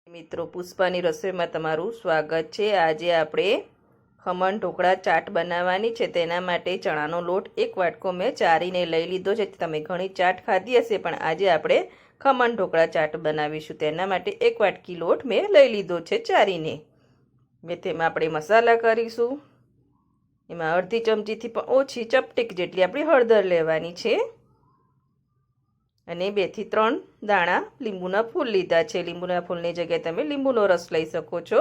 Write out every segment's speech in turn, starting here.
મિત્રો, પુષ્પાની રસોઈમાં તમારું સ્વાગત છે। આજે આપણે ખમણ ઢોકળા ચાટ બનાવવાની છે। તેના માટે ચણાનો લોટ 1 વાટકો મેં ચારીને લઈ લીધો છે। તમે ઘણી ચાટ ખાધી હશે, પણ આજે આપણે ખમણ ઢોકળા ચાટ બનાવીશું। તેના માટે 1 વાટકી લોટ મેં લઈ લીધો છે ચારીને। તેમાં આપણે મસાલા કરીશું। એમાં અડધી ચમચીથી પણ ઓછી ચપટીક જેટલી આપણી હળદર લેવાની છે અને 2 થી 3 દાણા લીંબુના ફૂલ લીધા છે। લીંબુના ફૂલની જગ્યાએ તમે લીંબુનો રસ લઈ શકો છો।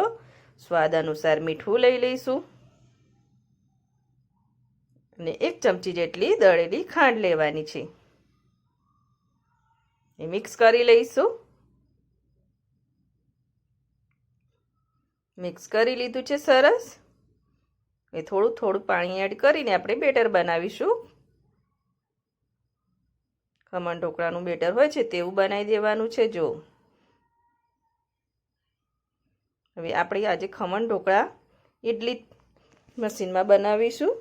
સ્વાદ અનુસાર મીઠું લઈ લઈશું અને 1 ચમચી જેટલી દળેલી ખાંડ લેવાની છે। એ મિક્સ કરી લઈશું। મિક્સ કરી લીધું છે સરસ। એ થોડું થોડું પાણી એડ કરીને આપણે બેટર બનાવીશું। ખમણ ઢોકળાનું બેટર હોય છે તેવું બનાવી દેવાનું છે। જો હવે આપણે આજે ખમણ ઢોકળા ઇડલી મશીનમાં બનાવીશું।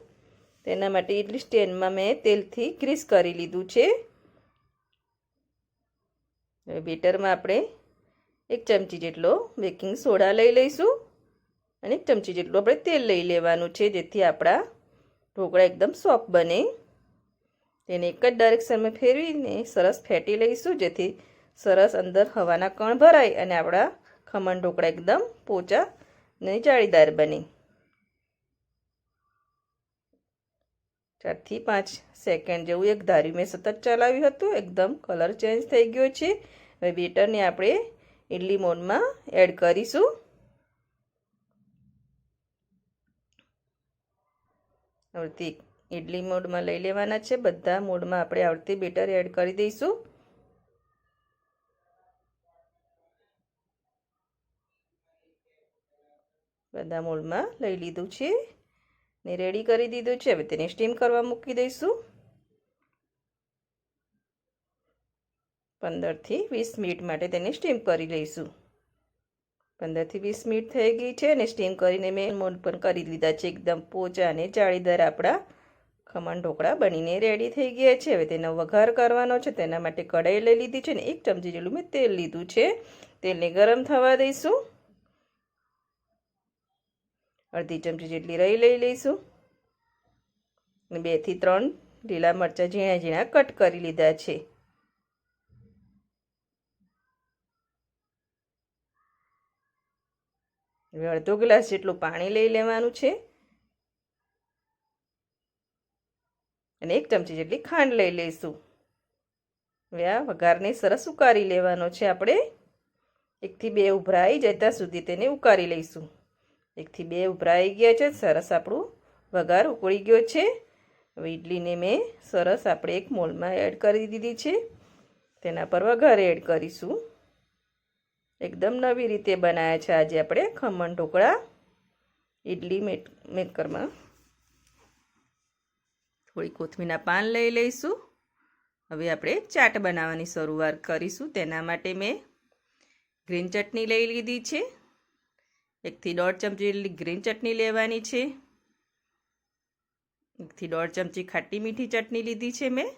તેના માટે ઇડલી સ્ટેન્ડમાં મેં તેલથી ગ્રીસ કરી લીધું છે। હવે બેટરમાં આપણે 1 ચમચી જેટલો બેકિંગ સોડા લઈ લઈશું અને 1 ચમચી જેટલું આપણે તેલ લઈ લેવાનું છે, જેથી આપણા ઢોકળા એકદમ સોફ્ટ બને। તેને એક જ ડાયરેક્શનમાં ફેરવીને સરસ ફેટી લઈશું, જેથી સરસ અંદર હવાના કણ ભરાય અને આપણા ખમણ ઢોકળા એકદમ પોચા અને જાળીદાર બને। 4 થી 5 સેકન્ડ જેવું એક ધાર્યું મેં સતત ચલાવ્યું હતું। એકદમ કલર ચેન્જ થઈ ગયો છે। હવે બેટરને આપણે ઇડલી મોડમાં એડ કરીશું। આવતી ઇડલી મોડમાં લઈ લેવાના છે। બધા મોડમાં આપણે આવતી બેટર એડ કરી દઈશું। બધા મોડમાં લઈ લીધું છે ને રેડી કરી દીધું છે। હવે તેને સ્ટીમ કરવા મૂકી દઈશું। 15 થી 20 મિનિટ માટે તેને સ્ટીમ કરી લઈશું। 15 થી 20 મિનિટ થઈ ગઈ છે અને સ્ટીમ કરીને મેં મોડ પણ કરી લીધા છે। એકદમ પોચા અને જાળીદાર આપણા ખમણ ઢોકળા બનીને રેડી થઈ ગયા છે। હવે તેનો વઘાર કરવાનો છે। તેના માટે કઢાઈ લઈ લીધી છે અને 1 ચમચી જેટલું મેં તેલ લીધું છે। તેલને ગરમ થવા દઈશું। અડધી ચમચી જેટલી રાઈ લઈ લઈશું અને 2 થી 3 લીલા મરચાં ઝીણા ઝીણા કટ કરી લીધા છે। હવે અડધો ગ્લાસ જેટલું પાણી લઈ લેવાનું છે અને 1 ચમચી જેટલી ખાંડ લઈ લઈશું। હવે આ વઘારને સરસ ઉકાળી લેવાનો છે। આપણે 1 થી 2 ઉભરા આવી જાય ત્યાં સુધી તેને ઉકાળી લઈશું। 1 થી 2 ઉભરા આવી ગયા છે। સરસ આપણું વઘાર ઉકળી ગયો છે। હવે ઇડલીને મેં સરસ આપણે એક મોલ્ડમાં એડ કરી દીધી છે। તેના પર વઘાર એડ કરીશું। એકદમ નવી રીતે બનાવ્યા છે આજે આપણે ખમણ ઢોકળા ઇડલી મેકરમાં। થોડી કોથમીરના પાન લઈ લઈશું। હવે આપણે ચાટ બનાવવાની શરૂઆત કરીશું। તેના માટે મેં ગ્રીન ચટણી લઈ લીધી છે। 1 થી 1.5 ચમચી જેટલી ગ્રીન ચટણી લેવાની છે। 1 થી 1.5 ચમચી ખાટી મીઠી ચટણી લીધી છે મેં।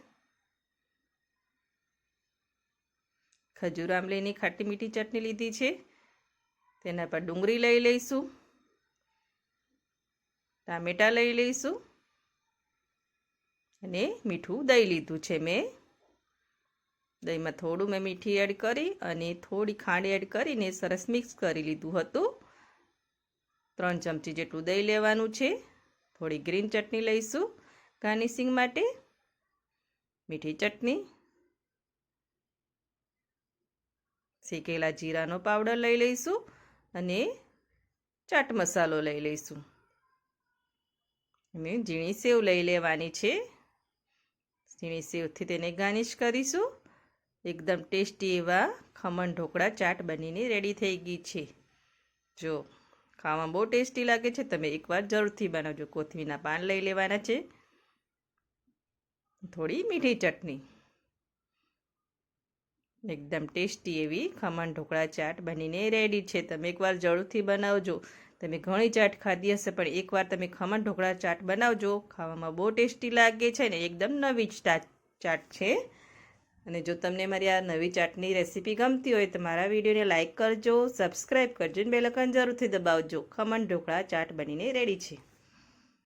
ખજૂર આમલીની ખાટી મીઠી ચટણી લીધી છે। તેના પર ડુંગળી લઈ લઈશું, ટામેટાં લઈ લઈશું અને મીઠું દહીં લીધું છે મેં। દહીંમાં થોડું મેં મીઠી એડ કરી અને થોડી ખાંડ એડ કરીને સરસ મિક્સ કરી લીધું હતું। 3 ચમચી જેટલું દહીં લેવાનું છે। થોડી ગ્રીન ચટણી લઈશું ગાર્નિશિંગ માટે, મીઠી ચટણી, શેકેલા જીરાનો પાવડર લઈ લઈશું અને ચાટ મસાલો લઈ લઈશું અને ઝીણી સેવ લઈ લેવાની છે। ઝીણી સેવથી તેને ગાર્નિશ કરીશું। એકદમ ટેસ્ટી એવા ખમણ ઢોકળા ચાટ બનીને રેડી થઈ ગઈ છે। જો ખાવામાં બહુ ટેસ્ટી લાગે છે। તમે એકવાર જરૂરથી બનાવજો। કોથમીરના પાન લઈ લેવાના છે, થોડી મીઠી ચટણી। એકદમ ટેસ્ટી એવી ખમણ ઢોકળા ચાટ બનીને રેડી છે। તમે એકવાર જરૂરથી બનાવજો। તમે ઘણી ચાટ ખાધી હશે, પણ એકવાર તમે ખમણ ઢોકળા ચાટ બનાવજો। ખાવામાં બહુ ટેસ્ટી લાગે છે ને એકદમ નવી ચાટ છે અને જો તમને મારી આ નવી ચાટની રેસીપી ગમતી હોય તો મારા વિડીયોને લાઇક કરજો, સબસ્ક્રાઈબ કરજો અને બેલ આઇકન જરૂરથી દબાવજો. ખમણ ઢોકળા ચાટ બનીને રેડી છે.